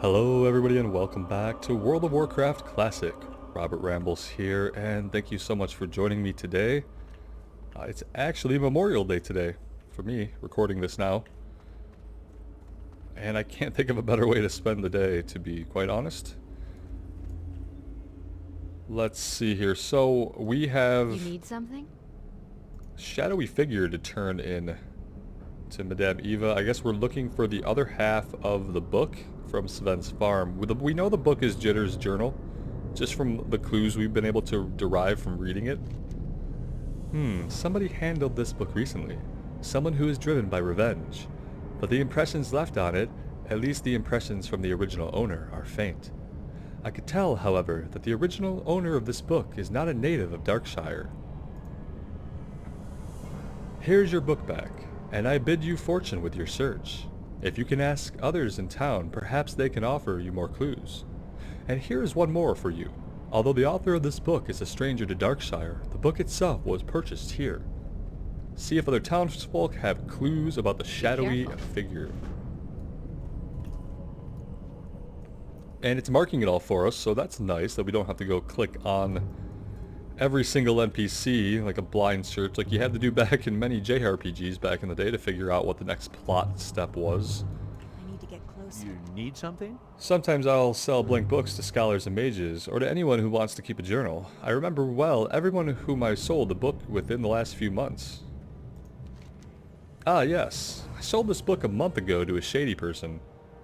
Hello everybody and welcome back to World of Warcraft Classic. Robert Rambles here and thank you so much for joining me today. It's actually Memorial Day today for me, recording this now. And I can't think of a better way to spend the day, to be quite honest. Let's see here. So we have... You need something? Shadowy figure to turn in to Madame Eva. I guess we're looking for the other half of the book from Sven's farm. We know the book is Jitter's journal, just from the clues we've been able to derive from reading it. Somebody handled this book recently. Someone who is driven by revenge. But the impressions left on it, at least the impressions from the original owner, are faint. I could tell, however, that the original owner of this book is not a native of Darkshire. Here's your book back, and I bid you fortune with your search. If you can ask others in town, perhaps they can offer you more clues. And here is one more for you. Although the author of this book is a stranger to Darkshire, the book itself was purchased here. See if other townsfolk have clues about the shadowy figure. And it's marking it all for us, so that's nice that we don't have to go click on every single NPC like a blind search like you had to do back in many JRPGs back in the day to figure out what the next plot step was. I need to get closer. You need something? Sometimes I'll sell blank books to scholars and mages, or to anyone who wants to keep a journal. I remember well everyone whom I sold a book within the last few months. Ah yes, I sold this book a month ago to a shady person.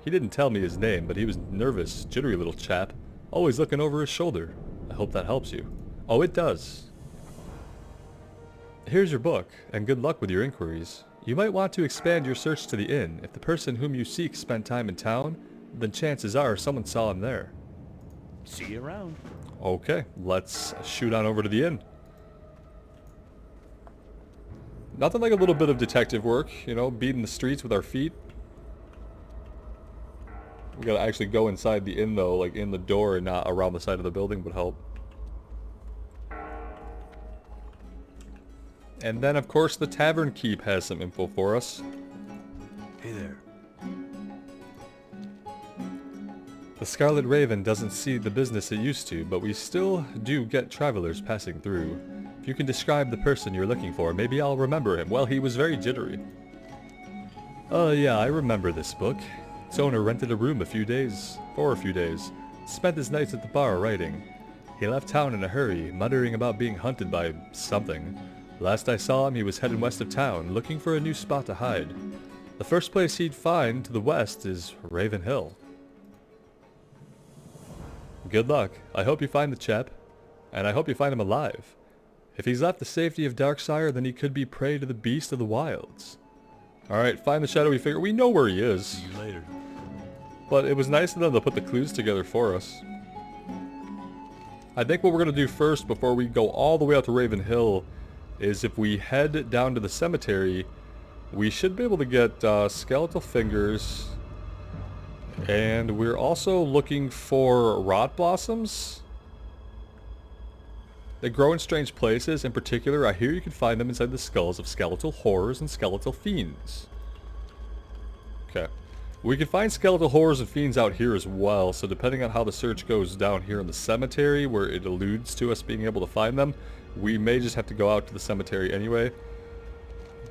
He didn't tell me his name, but he was nervous, jittery little chap, always looking over his shoulder. I hope that helps you. Oh, it does. Here's your book, and good luck with your inquiries. You might want to expand your search to the inn. If the person whom you seek spent time in town, then chances are someone saw him there. See you around. Okay, let's shoot on over to the inn. Nothing like a little bit of detective work, you know, beating the streets with our feet. We gotta actually go inside the inn though, like in the door and not around the side of the building would help. And then, of course, the Tavern Keep has some info for us. Hey there. The Scarlet Raven doesn't see the business it used to, but we still do get travelers passing through. If you can describe the person you're looking for, maybe I'll remember him. Well, he was very jittery. Yeah, I remember this book. Its owner rented a room for a few days. Spent his nights at the bar writing. He left town in a hurry, muttering about being hunted by something. Last I saw him, he was heading west of town, looking for a new spot to hide. The first place he'd find to the west is Raven Hill. Good luck. I hope you find the chap, and I hope you find him alive. If he's left the safety of Darkshire, then he could be prey to the beast of the wilds. Alright, find the shadowy figure. We know where he is. See you later. But it was nice of them to put the clues together for us. I think what we're going to do first, before we go all the way out to Raven Hill, is if we head down to the cemetery, we should be able to get skeletal fingers. And we're also looking for rot blossoms. They grow in strange places. In particular, I hear you can find them inside the skulls of skeletal horrors and skeletal fiends. Okay. We can find skeletal horrors and fiends out here as well, so depending on how the search goes down here in the cemetery, where it alludes to us being able to find them, we may just have to go out to the cemetery anyway.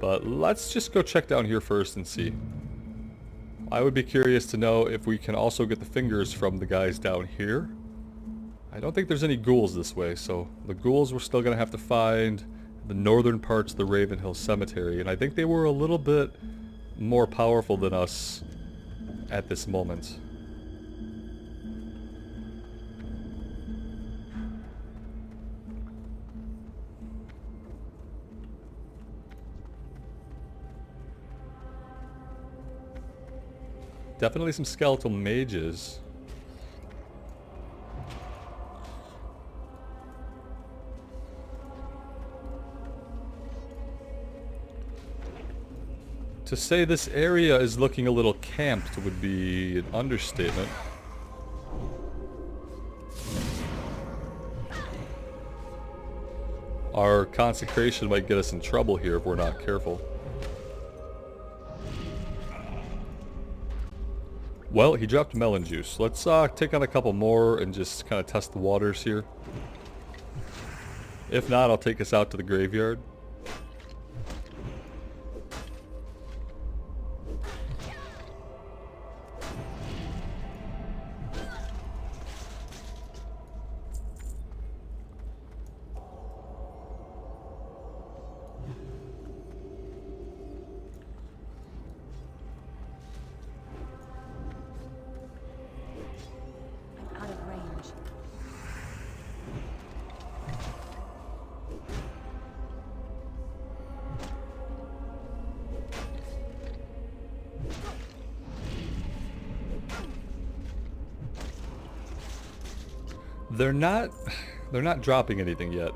But let's just go check down here first and see. I would be curious to know if we can also get the fingers from the guys down here. I don't think there's any ghouls this way, so the ghouls we're still going to have to find the northern parts of the Raven Hill Cemetery, and I think they were a little bit more powerful than us at this moment. Definitely some skeletal mages. To say this area is looking a little camped would be an understatement. Our consecration might get us in trouble here if we're not careful. Well, he dropped melon juice. Let's take on a couple more and just kind of test the waters here. If not, I'll take us out to the graveyard. I'm out of range. They're not dropping anything yet.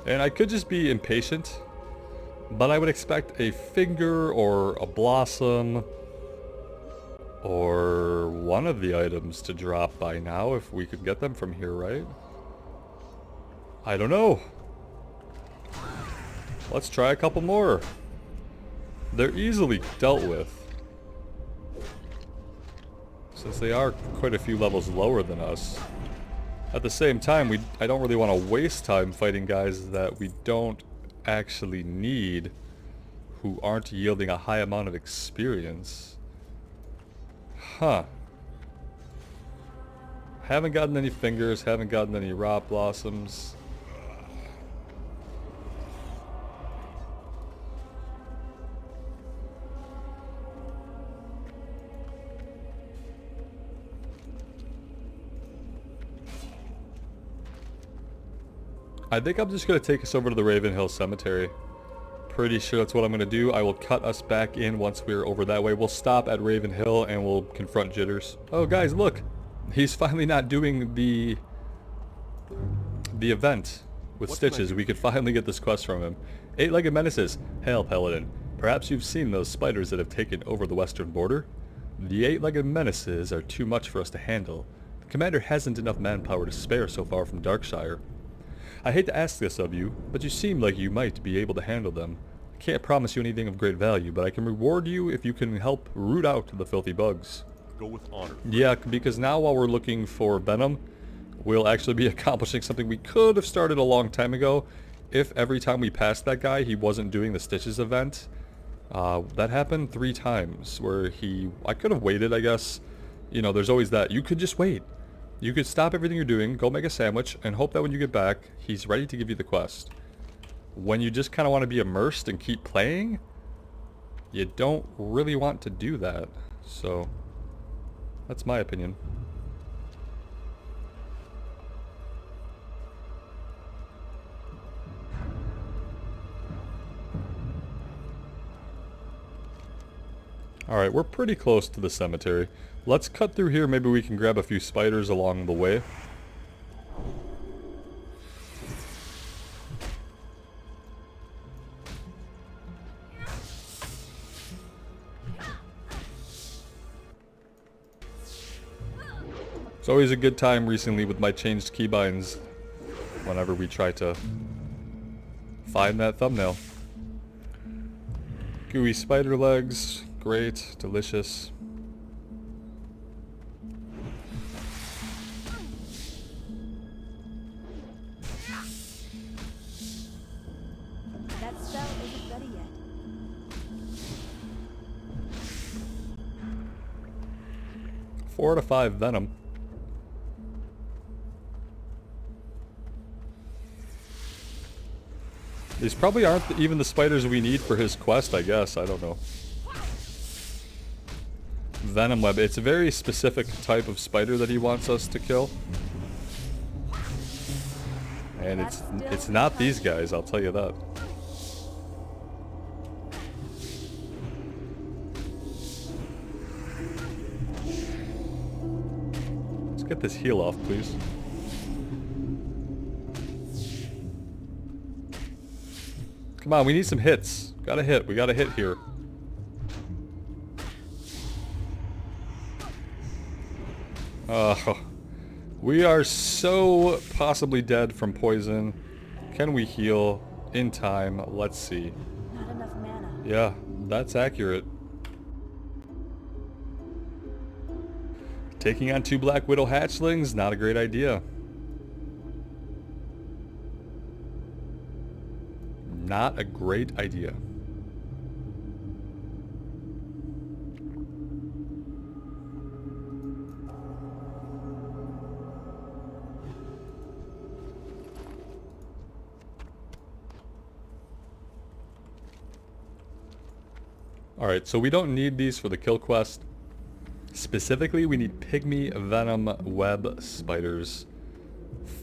And I could just be impatient, but I would expect a finger or a blossom or one of the items to drop by now if we could get them from here, right? I don't know. Let's try a couple more. They're easily dealt with, since they are quite a few levels lower than us. At the same time, I don't really want to waste time fighting guys that we don't actually need, who aren't yielding a high amount of experience. Huh. Haven't gotten any fingers, haven't gotten any rot blossoms. I think I'm just going to take us over to the Ravenhill Cemetery. Pretty sure that's what I'm going to do. I will cut us back in once we're over that way. We'll stop at Ravenhill and we'll confront Jitters. Oh guys, look! He's finally not doing the event with Stitches. We could finally get this quest from him. 8-legged menaces. Hail, Paladin. Perhaps you've seen those spiders that have taken over the western border? The 8-legged menaces are too much for us to handle. The commander hasn't enough manpower to spare so far from Darkshire. I hate to ask this of you, but you seem like you might be able to handle them. I can't promise you anything of great value, but I can reward you if you can help root out the filthy bugs. Go with honor. Yeah, because now while we're looking for venom, we'll actually be accomplishing something we could have started a long time ago. If every time we passed that guy, he wasn't doing the Stitches event. That happened 3 times, where I could have waited, I guess. You know, there's always that. You could just wait. You could stop everything you're doing, go make a sandwich, and hope that when you get back, he's ready to give you the quest. When you just kind of want to be immersed and keep playing, you don't really want to do that. So, that's my opinion. Alright, we're pretty close to the cemetery. Let's cut through here, maybe we can grab a few spiders along the way. It's always a good time recently with my changed keybinds whenever we try to find that thumbnail. Gooey spider legs, great, delicious. That spell isn't ready yet. 4 to 5 venom. These probably aren't even the spiders we need for his quest, I guess. I don't know. Venom web. It's a very specific type of spider that he wants us to kill. And it's not these guys, I'll tell you that. Let's get this heal off, please. Come on, we need some hits. Gotta hit. We gotta hit here. We are so possibly dead from poison. Can we heal in time? Let's see. Not enough mana. Yeah, that's accurate. Taking on 2 Black Widow hatchlings, not a great idea. Not a great idea. Alright, so we don't need these for the kill quest. Specifically, we need pygmy venom web spiders.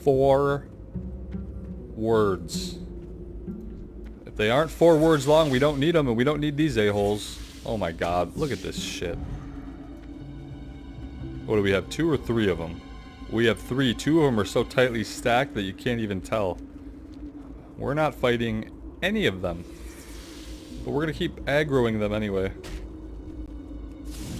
4 words. If they aren't 4 words long, we don't need them, and we don't need these a-holes. Oh my god, look at this shit. What do we have, 2 or 3 of them? We have 3. 2 of them are so tightly stacked that you can't even tell. We're not fighting any of them. But we're gonna keep aggroing them anyway.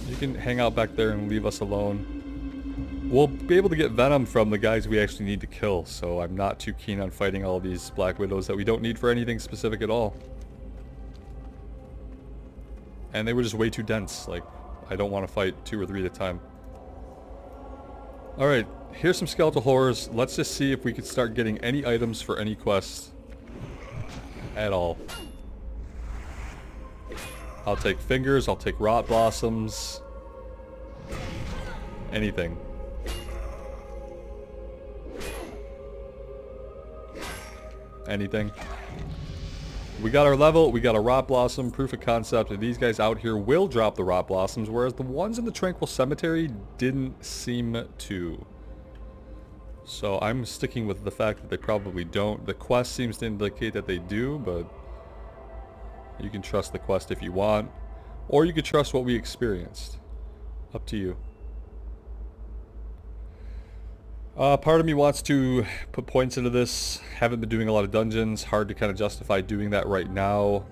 You can hang out back there and leave us alone. We'll be able to get venom from the guys we actually need to kill, so I'm not too keen on fighting all these Black Widows that we don't need for anything specific at all. And they were just way too dense. Like, I don't want to fight 2 or 3 at a time. Alright, here's some skeletal horrors. Let's just see if we can start getting any items for any quest at all. I'll take fingers, I'll take rot blossoms. Anything. Anything. We got our level, we got a rot blossom, proof of concept, and these guys out here will drop the rot blossoms, whereas the ones in the Tranquil Cemetery didn't seem to. So I'm sticking with the fact that they probably don't. The quest seems to indicate that they do, but you can trust the quest if you want. Or you could trust what we experienced. Up to you. Part of me wants to put points into this. Haven't been doing a lot of dungeons. Hard to kind of justify doing that right now.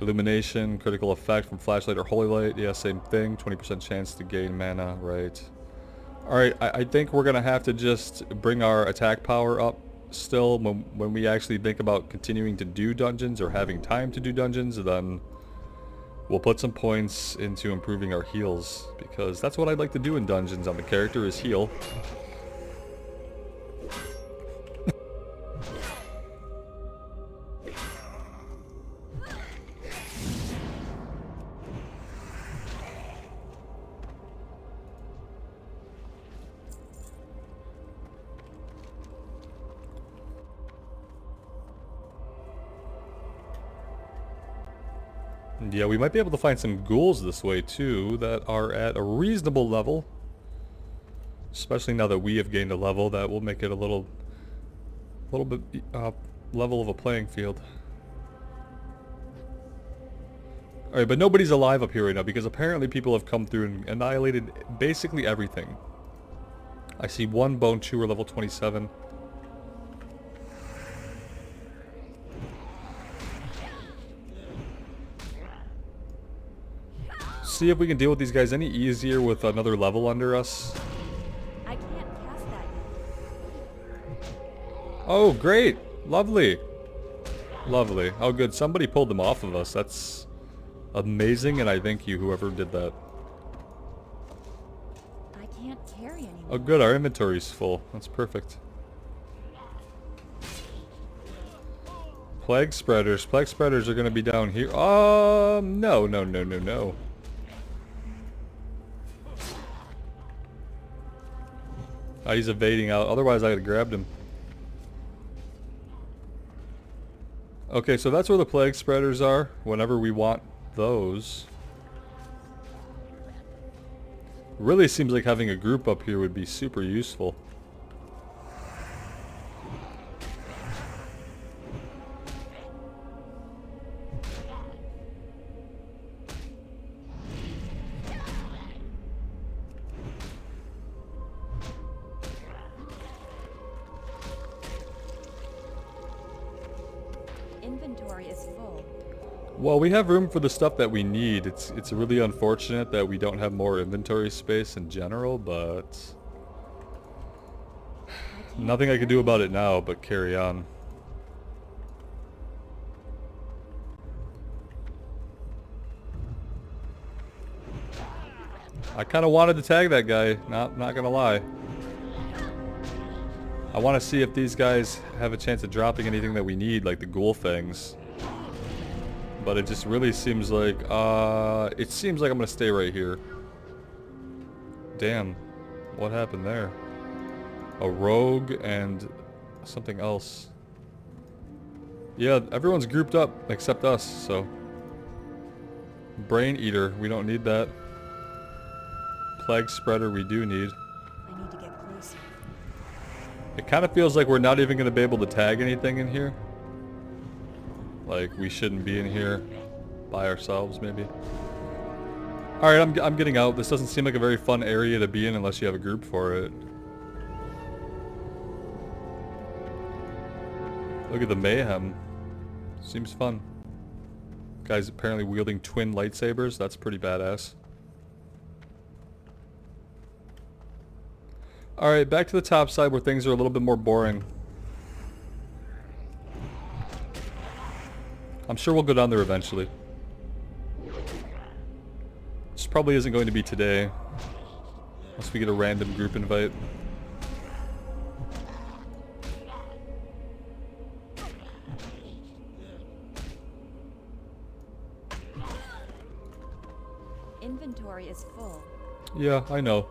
Illumination, critical effect from flashlight or holy light. Yeah, same thing. 20% chance to gain mana, right. Alright, I think we're going to have to just bring our attack power up still when we actually think about continuing to do dungeons or having time to do dungeons. Then we'll put some points into improving our heals, because that's what I'd like to do in dungeons on the character, is heal. Yeah, we might be able to find some ghouls this way too that are at a reasonable level. Especially now that we have gained a level, that will make it a little bit level of a playing field. Alright, but nobody's alive up here right now because apparently people have come through and annihilated basically everything. I see one bone chewer level 27. See if we can deal with these guys any easier with another level under us. I can't cast that yet. Oh, great! Lovely! Lovely. Oh, good. Somebody pulled them off of us. That's amazing, and I thank you, whoever did that. I can't carry anymore. Oh, good. Our inventory's full. That's perfect. Plague spreaders. Plague spreaders are going to be down here. No, no, no, no, no. He's evading out. Otherwise, I would have grabbed him. Okay, so that's where the plague spreaders are. Whenever we want those. Really seems like having a group up here would be super useful. Inventory is full. Well, we have room for the stuff that we need. It's really unfortunate that we don't have more inventory space in general, but nothing I can do about it now but carry on. I kind of wanted to tag that guy, not gonna lie. I want to see if these guys have a chance of dropping anything that we need, like the ghoul things. But it just really seems like, I'm gonna stay right here. Damn, what happened there? A rogue and something else. Yeah, everyone's grouped up except us, so. Brain Eater, we don't need that. Plague Spreader, we do need. I need to get closer. It kind of feels like we're not even going to be able to tag anything in here. Like, we shouldn't be in here by ourselves, maybe. Alright, I'm getting out. This doesn't seem like a very fun area to be in unless you have a group for it. Look at the mayhem. Seems fun. Guys apparently wielding twin lightsabers. That's pretty badass. Alright, back to the top side where things are a little bit more boring. I'm sure we'll go down there eventually. This probably isn't going to be today. Unless we get a random group invite. Inventory is full. Yeah, I know.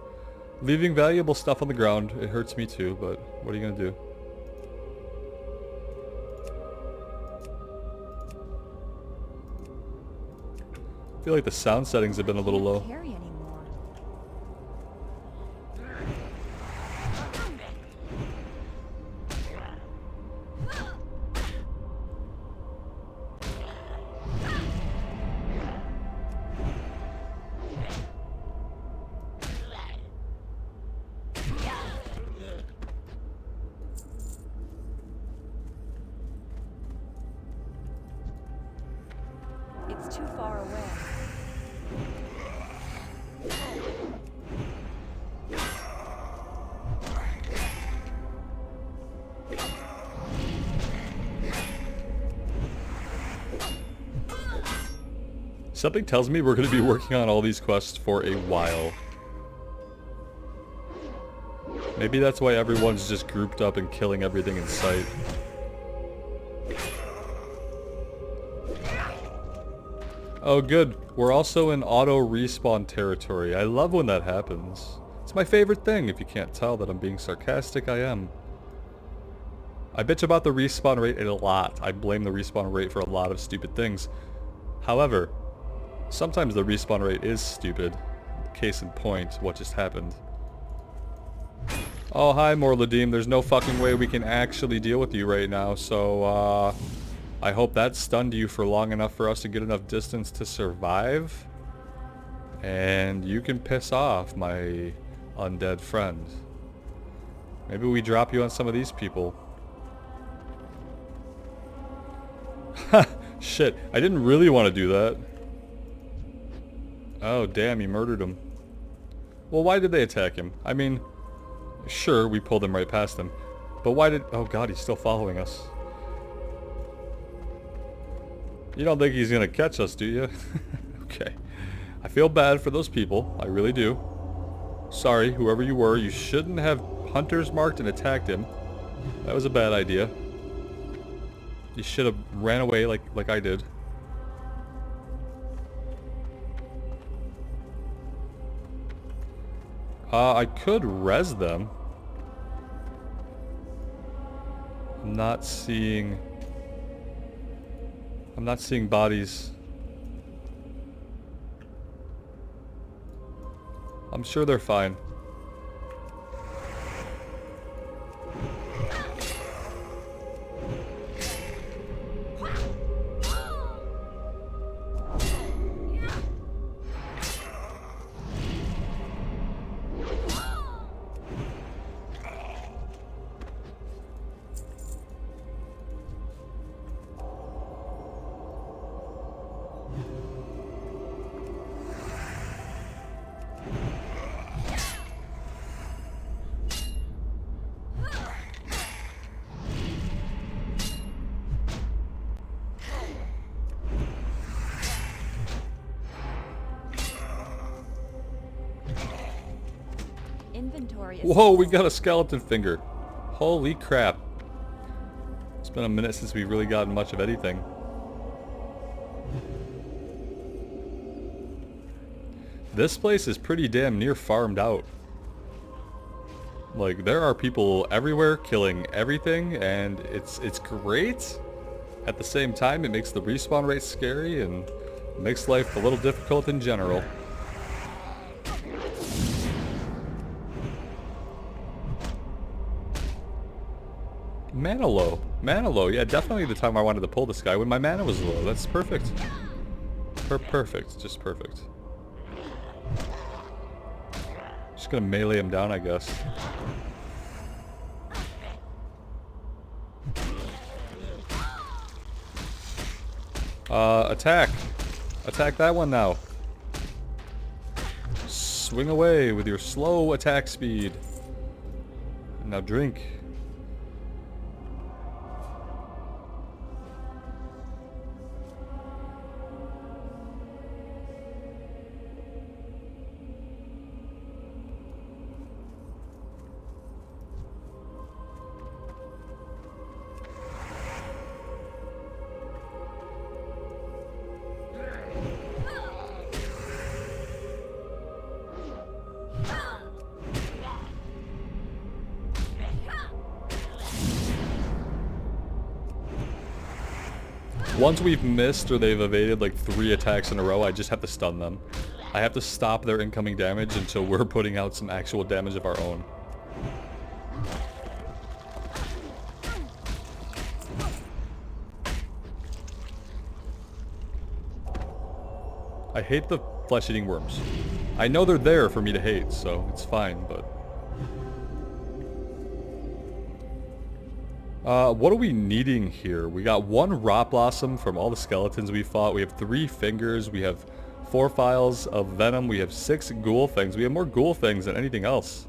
Leaving valuable stuff on the ground, it hurts me too, but what are you gonna do? I feel like the sound settings have been a little low. Carry anymore. It's too far away. Something tells me we're going to be working on all these quests for a while. Maybe that's why everyone's just grouped up and killing everything in sight. Oh good, we're also in auto respawn territory. I love when that happens. It's my favorite thing. If you can't tell that I'm being sarcastic, I am. I bitch about the respawn rate a lot. I blame the respawn rate for a lot of stupid things. However, sometimes the respawn rate is stupid. Case in point, what just happened. Oh hi Morladim, there's no fucking way we can actually deal with you right now, so I hope that stunned you for long enough for us to get enough distance to survive. And you can piss off, my undead friend. Maybe we drop you on some of these people. Ha! Shit, I didn't really want to do that. Oh damn, he murdered him. Well, why did they attack him? I mean, sure, we pulled him right past him. But why did... Oh god, he's still following us. You don't think he's gonna catch us, do you? Okay. I feel bad for those people. I really do. Sorry, whoever you were. You shouldn't have hunters marked and attacked him. That was a bad idea. You should have ran away like I did. I could res them. I'm not seeing bodies. I'm sure they're fine. inventory is Whoa, we full. got a skeleton finger. Holy crap. It's been a minute since we've really gotten much of anything. This place is pretty damn near farmed out. Like, there are people everywhere killing everything, and it's great. At the same time, it makes the respawn rate scary and makes life a little difficult in general. Mana low. Mana low. Yeah, definitely the time I wanted to pull this guy when my mana was low. That's perfect. Perfect. Just perfect. Just gonna melee him down, I guess. Attack. Attack that one now. Swing away with your slow attack speed. Now drink. Once we've missed or they've evaded like 3 attacks in a row, I just have to stun them. I have to stop their incoming damage until we're putting out some actual damage of our own. I hate the flesh-eating worms. I know they're there for me to hate, so it's fine, but... what are we needing here? We got 1 rot blossom from all the skeletons we fought. We have 3 fingers. We have 4 vials of venom. We have 6 ghoul fangs. We have more ghoul fangs than anything else.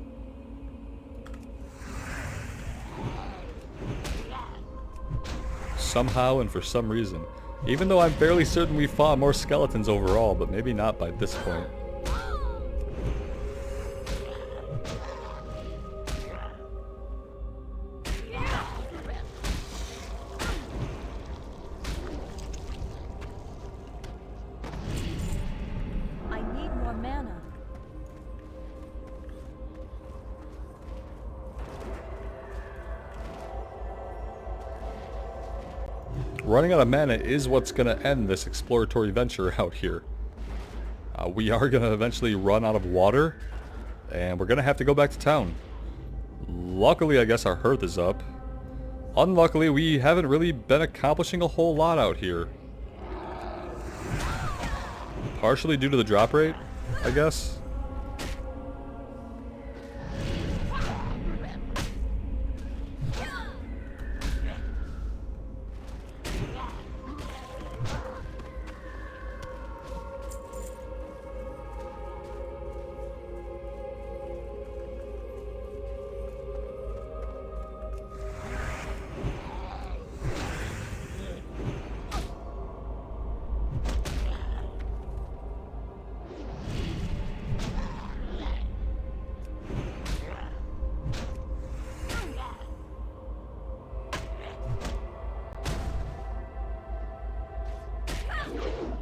Somehow and for some reason. Even though I'm fairly certain we fought more skeletons overall, but maybe not by this point. Running out of mana is what's going to end this exploratory venture out here. We are going to eventually run out of water, and we're going to have to go back to town. Luckily, I guess our hearth is up. Unluckily, we haven't really been accomplishing a whole lot out here. Partially due to the drop rate, I guess.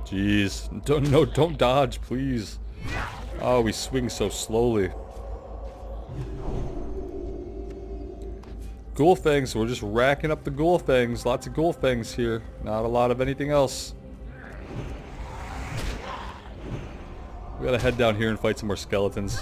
Jeez, don't dodge, please. Oh, we swing so slowly. Ghoul fangs, we're just racking up the ghoul fangs. Lots of ghoul fangs here. Not a lot of anything else. We gotta head down here and fight some more skeletons.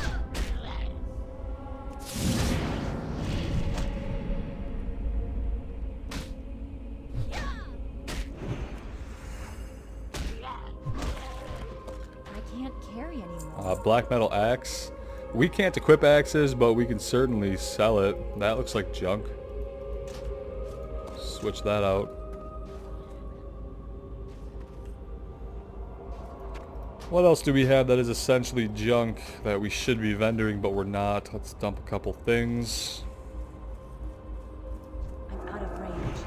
Black metal axe. We can't equip axes, but we can certainly sell it. That looks like junk. Switch that out. What else do we have that is essentially junk that we should be vendoring, but we're not? Let's dump a couple things. I'm out of range.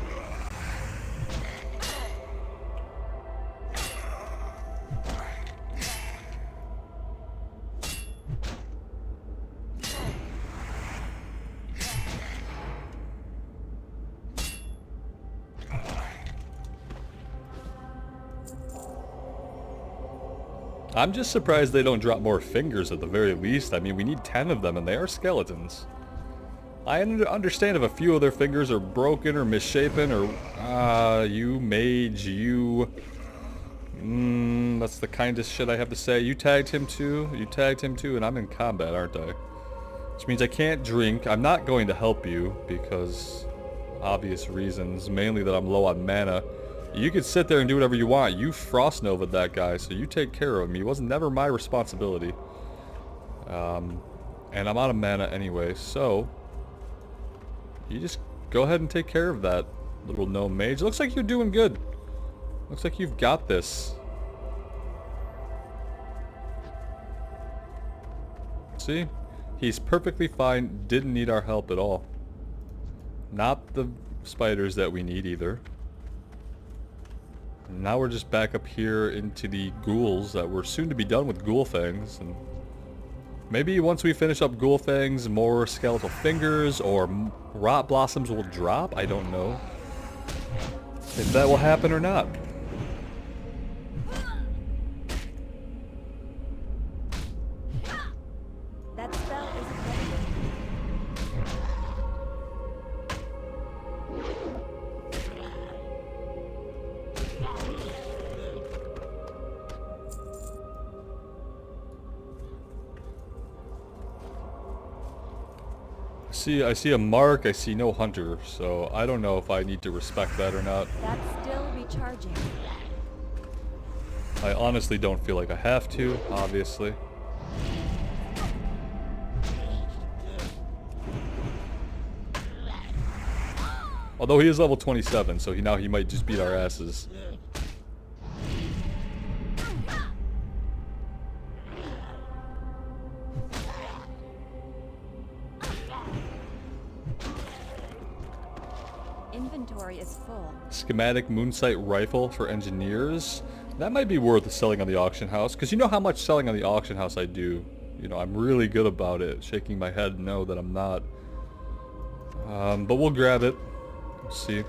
I'm just surprised they don't drop more fingers at the very least. I mean, we need 10 of them, and they are skeletons. I understand if a few of their fingers are broken or misshapen or... you mage, you... that's the kindest shit I have to say. You tagged him too, and I'm in combat, aren't I? Which means I can't drink. I'm not going to help you because... obvious reasons, mainly that I'm low on mana. You could sit there and do whatever you want. You Frost Nova'd that guy, so you take care of him. He was never my responsibility. And I'm out of mana anyway, so... you just go ahead and take care of that little gnome mage. Looks like you're doing good. Looks like you've got this. See? He's perfectly fine. Didn't need our help at all. Not the spiders that we need either. Now we're just back up here into the ghouls that we're soon to be done with ghoul fangs, and maybe once we finish up ghoul fangs, more skeletal fingers or rot blossoms will drop. I don't know if that will happen or not. That spell isn't ready. I see a mark, I see no hunter, so I don't know if I need to respect that or not. That's still recharging. I honestly don't feel like I have to, obviously. Although he is level 27, so now he might just beat our asses. Inventory is full. Schematic moonsight rifle for engineers. That might be worth selling on the auction house, because you know how much selling on the auction house I do. You know, I'm really good about it. Shaking my head no that I'm not. But we'll grab it. Let's see.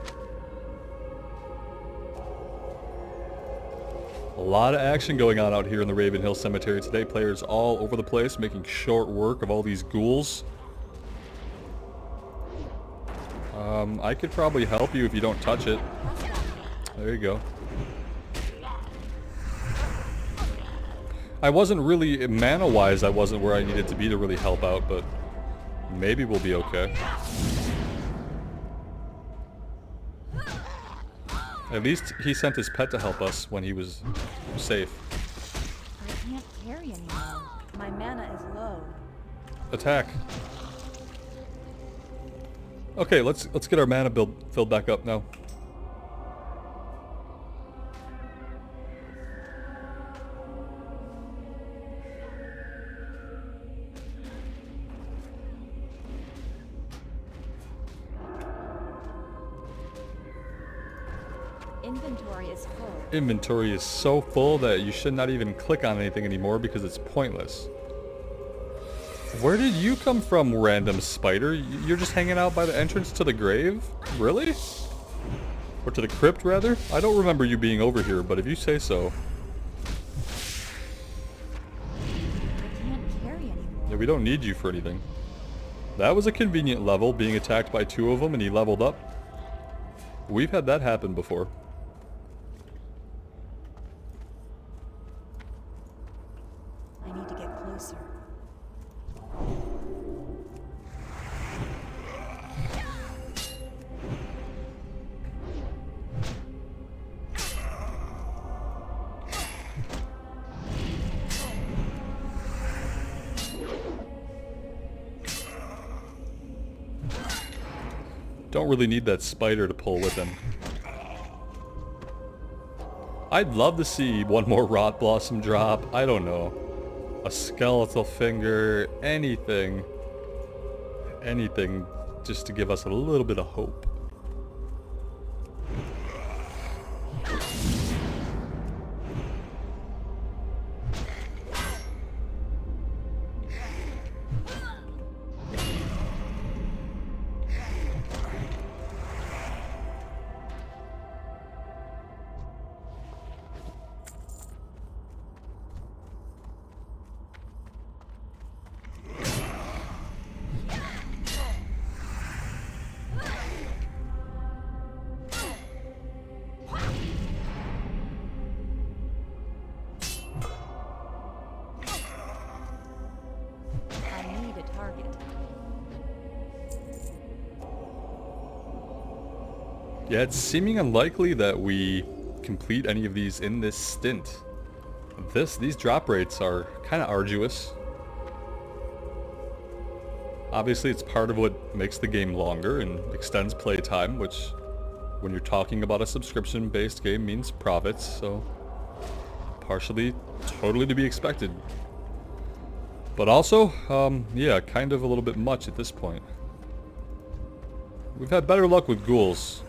A lot of action going on out here in the Ravenhill Cemetery today. Players all over the place making short work of all these ghouls. I could probably help you if you don't touch it. There you go. I wasn't really, mana-wise, I wasn't where I needed to be to really help out, but maybe we'll be okay. At least he sent his pet to help us when he was safe. I can't carry anymore. My mana is low. Attack. Okay, let's get our mana filled back up now. Inventory is full. Inventory is so full that you should not even click on anything anymore because it's pointless. Where did you come from, random spider? You're just hanging out by the entrance to the grave? Really? Or to the crypt, rather? I don't remember you being over here, but if you say so. I can't carry anymore. Yeah, we don't need you for anything. That was a convenient level, being attacked by two of them and he leveled up. We've had that happen before. I need to get closer. Don't really need that spider to pull with him. I'd love to see one more rot blossom drop. I don't know. A skeletal finger, anything. Anything just to give us a little bit of hope. Yeah, it's seeming unlikely that we complete any of these in this stint. These drop rates are kind of arduous. Obviously, it's part of what makes the game longer and extends playtime, which, when you're talking about a subscription-based game, means profits, so partially totally to be expected. But also, yeah, kind of a little bit much at this point. We've had better luck with ghouls.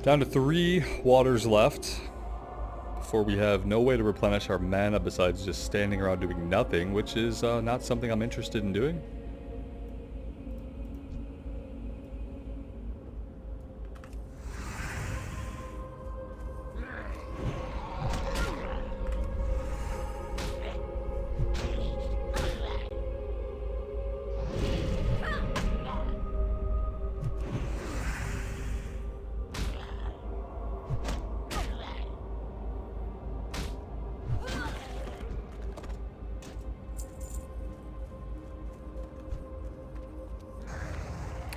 Down to 3 waters left before we have no way to replenish our mana besides just standing around doing nothing, which is not something I'm interested in doing.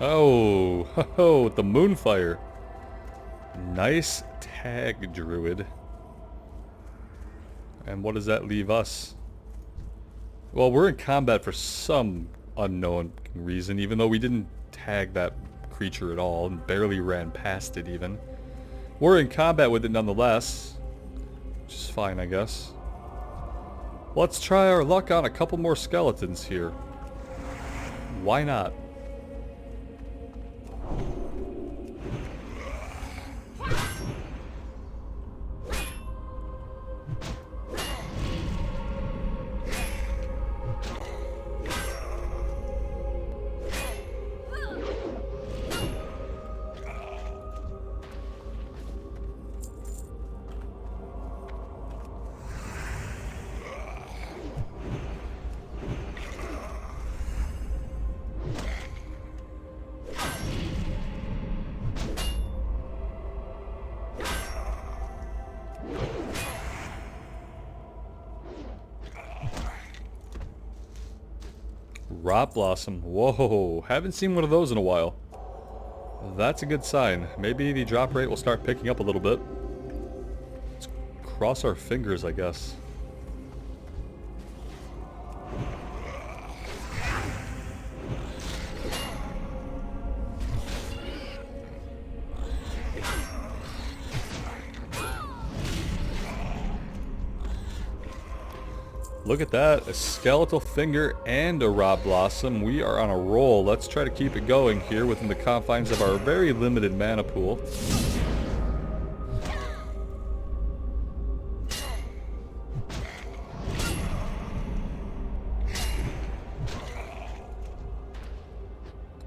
Oh, ho, the Moonfire. Nice tag, Druid. And what does that leave us? Well, we're in combat for some unknown reason, even though we didn't tag that creature at all and barely ran past it even. We're in combat with it nonetheless, which is fine, I guess. Let's try our luck on a couple more skeletons here. Why not? Rot Blossom. Whoa, haven't seen one of those in a while. That's a good sign. Maybe the drop rate will start picking up a little bit. Let's cross our fingers, I guess. Look at that, a skeletal finger and a rot blossom. We are on a roll. Let's try to keep it going here within the confines of our very limited mana pool.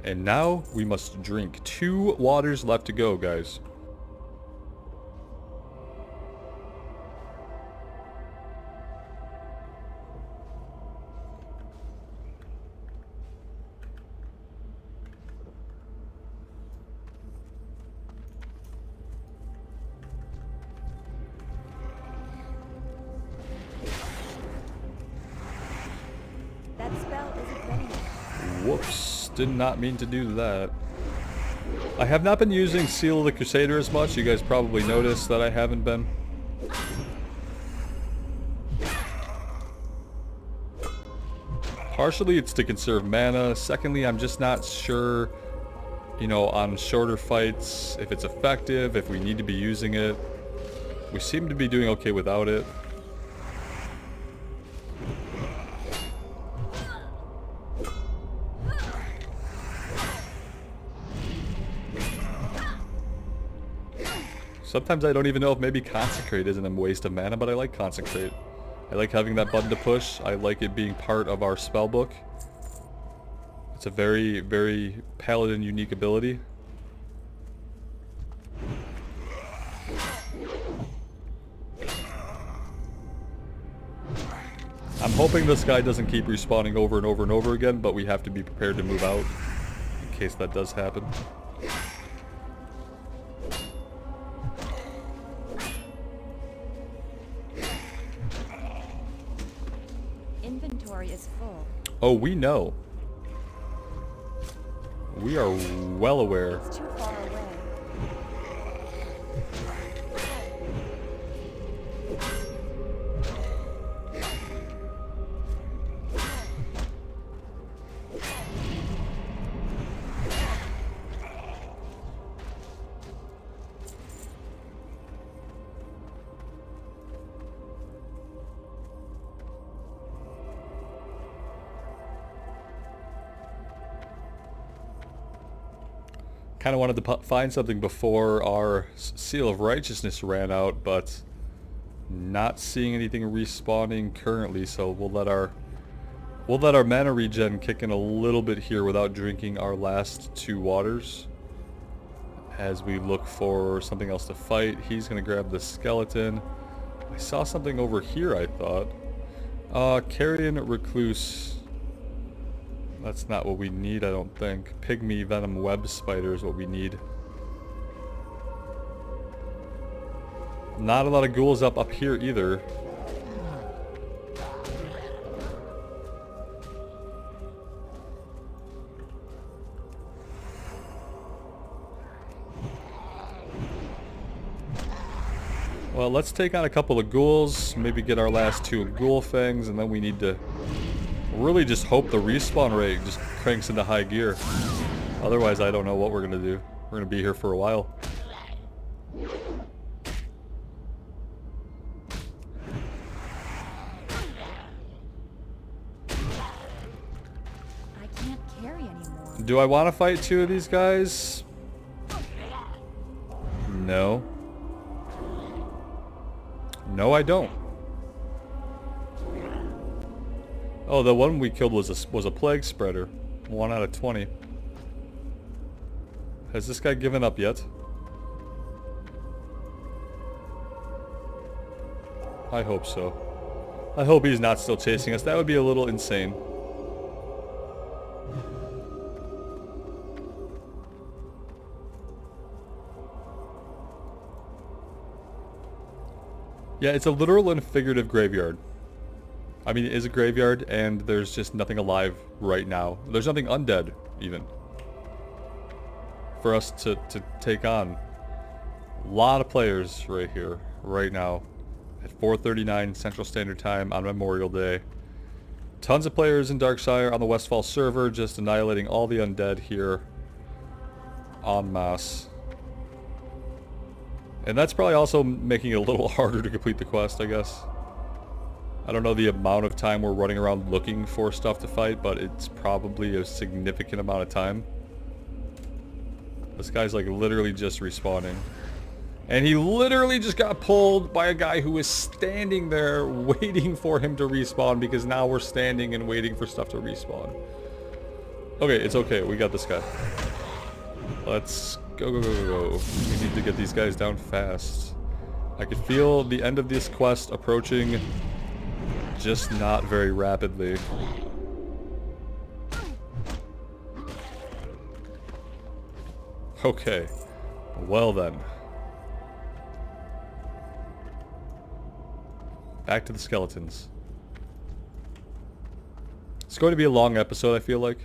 And now we must drink. 2 waters left to go, guys. Whoops, did not mean to do that. I have not been using Seal of the Crusader as much. You guys probably noticed that I haven't been. Partially it's to conserve mana. Secondly, I'm just not sure, you know, on shorter fights, if it's effective, if we need to be using it. We seem to be doing okay without it. Sometimes I don't even know if maybe Consecrate isn't a waste of mana, but I like Consecrate. I like having that button to push. I like it being part of our spellbook. It's a very, very Paladin unique ability. I'm hoping this guy doesn't keep respawning over and over and over again, but we have to be prepared to move out in case that does happen. Inventory is full. Oh, we know. We are well aware. It's too far away. Kind of wanted to find something before our Seal of Righteousness ran out, but not seeing anything respawning currently, so we'll let our mana regen kick in a little bit here without drinking our last 2 waters as we look for something else to fight. He's gonna grab the skeleton. I saw something over here, I thought. Carrion Recluse. That's not what we need, I don't think. Pygmy Venom Web Spider is what we need. Not a lot of ghouls up here either. Well, let's take on a couple of ghouls, maybe get our last 2 ghoul fangs, and then we need to really just hope the respawn rate just cranks into high gear. Otherwise, I don't know what we're gonna do. We're gonna be here for a while. I can't carry anymore. Do I want to fight 2 of these guys? No. No, I don't. Oh, the one we killed was a plague spreader. 1 out of 20. Has this guy given up yet? I hope so. I hope he's not still chasing us. That would be a little insane. Yeah, it's a literal and figurative graveyard. I mean, it is a graveyard, and there's just nothing alive right now. There's nothing undead, even, for us to take on. A lot of players right here, right now, at 4:39 Central Standard Time on Memorial Day. Tons of players in Darkshire on the Westfall server, just annihilating all the undead here en masse. And that's probably also making it a little harder to complete the quest, I guess. I don't know the amount of time we're running around looking for stuff to fight, but it's probably a significant amount of time. This guy's like literally just respawning. And he literally just got pulled by a guy who was standing there waiting for him to respawn, because now we're standing and waiting for stuff to respawn. Okay, it's okay. We got this guy. Let's go, go, go, go, go. We need to get these guys down fast. I could feel the end of this quest approaching, just not very rapidly. Okay. Well then. Back to the skeletons. It's going to be a long episode, I feel like.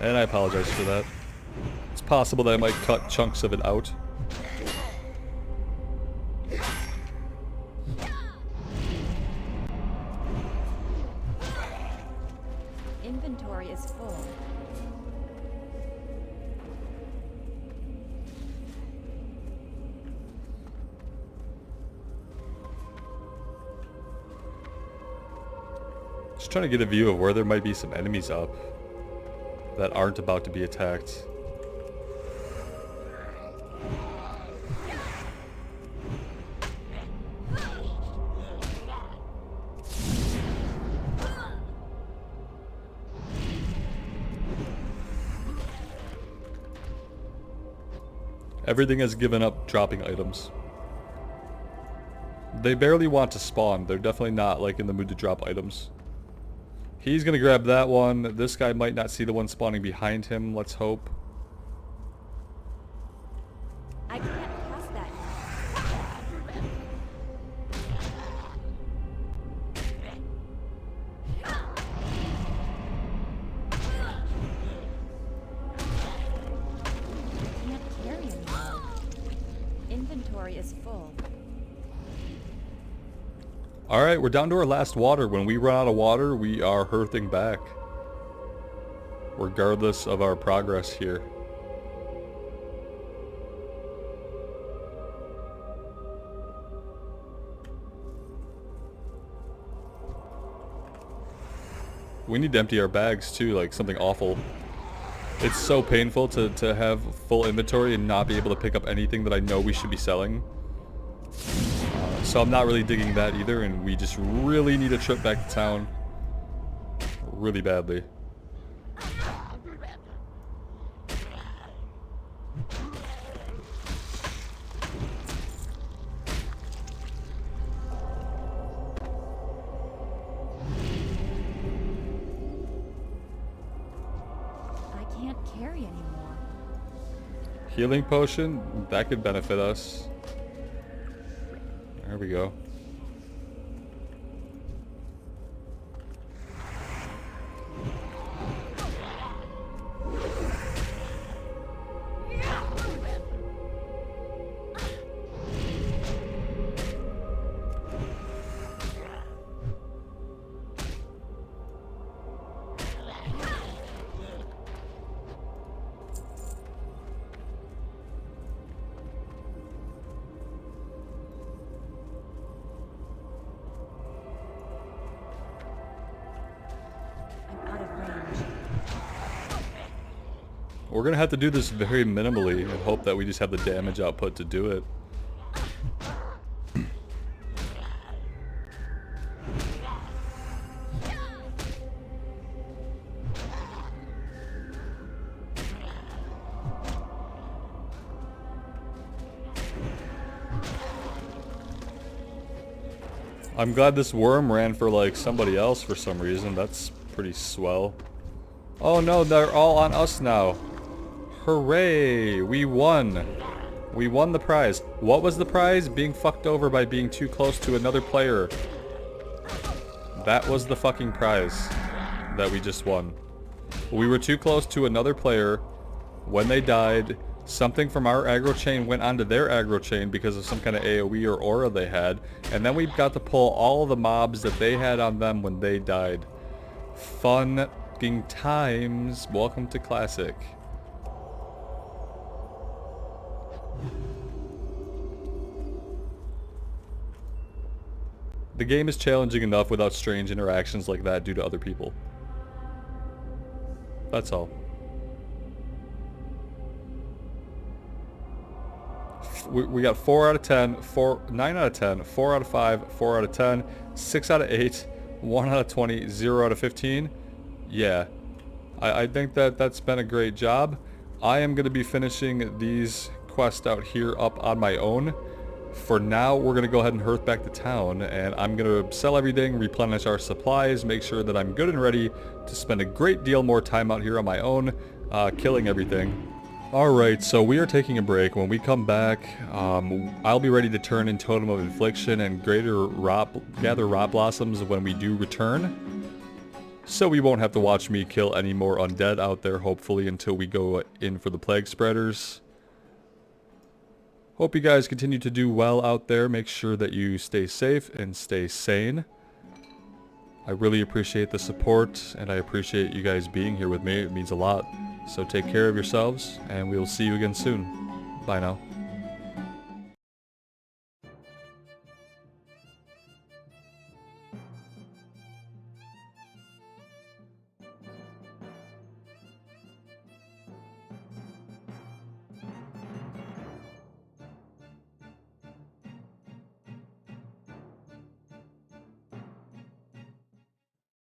And I apologize for that. It's possible that I might cut chunks of it out. Inventory is full. Just trying to get a view of where there might be some enemies up that aren't about to be attacked. Everything has given up dropping items. They barely want to spawn. They're definitely not like in the mood to drop items. He's gonna grab that one. This guy might not see the one spawning behind him. Let's hope. I can't pass that. Can't carry anymore. Inventory is full. Alright, we're down to our last water. When we run out of water, we are hearthing back. Regardless of our progress here. We need to empty our bags too, like something awful. It's so painful to have full inventory and not be able to pick up anything that I know we should be selling. So I'm not really digging that either, and we just really need a trip back to town. Really badly. I can't carry anymore. Healing potion, that could benefit us. There we go. We're gonna have to do this very minimally and hope that we just have the damage output to do it. I'm glad this worm ran for like somebody else for some reason. That's pretty swell. Oh no, they're all on us now. Hooray! We won! We won the prize. What was the prize? Being fucked over by being too close to another player. That was the fucking prize that we just won. We were too close to another player. When they died, something from our aggro chain went onto their aggro chain because of some kind of AoE or aura they had. And then we got to pull all of the mobs that they had on them when they died. Fun fucking times. Welcome to Classic. The game is challenging enough without strange interactions like that due to other people. That's all. We got 4 out of 10, 9 out of 10, 4 out of 5, 4 out of 10, 6 out of 8, 1 out of 20, 0 out of 15. Yeah. I think that's been a great job. I am going to be finishing these quests out here up on my own. For now, we're going to go ahead and hearth back to town, and I'm going to sell everything, replenish our supplies, make sure that I'm good and ready to spend a great deal more time out here on my own, killing everything. Alright, so we are taking a break. When we come back, I'll be ready to turn in Totem of Infliction and gather rot blossoms when we do return. So we won't have to watch me kill any more undead out there, hopefully, until we go in for the plague spreaders. Hope you guys continue to do well out there. Make sure that you stay safe and stay sane. I really appreciate the support, and I appreciate you guys being here with me. It means a lot. So take care of yourselves, and we'll see you again soon. Bye now.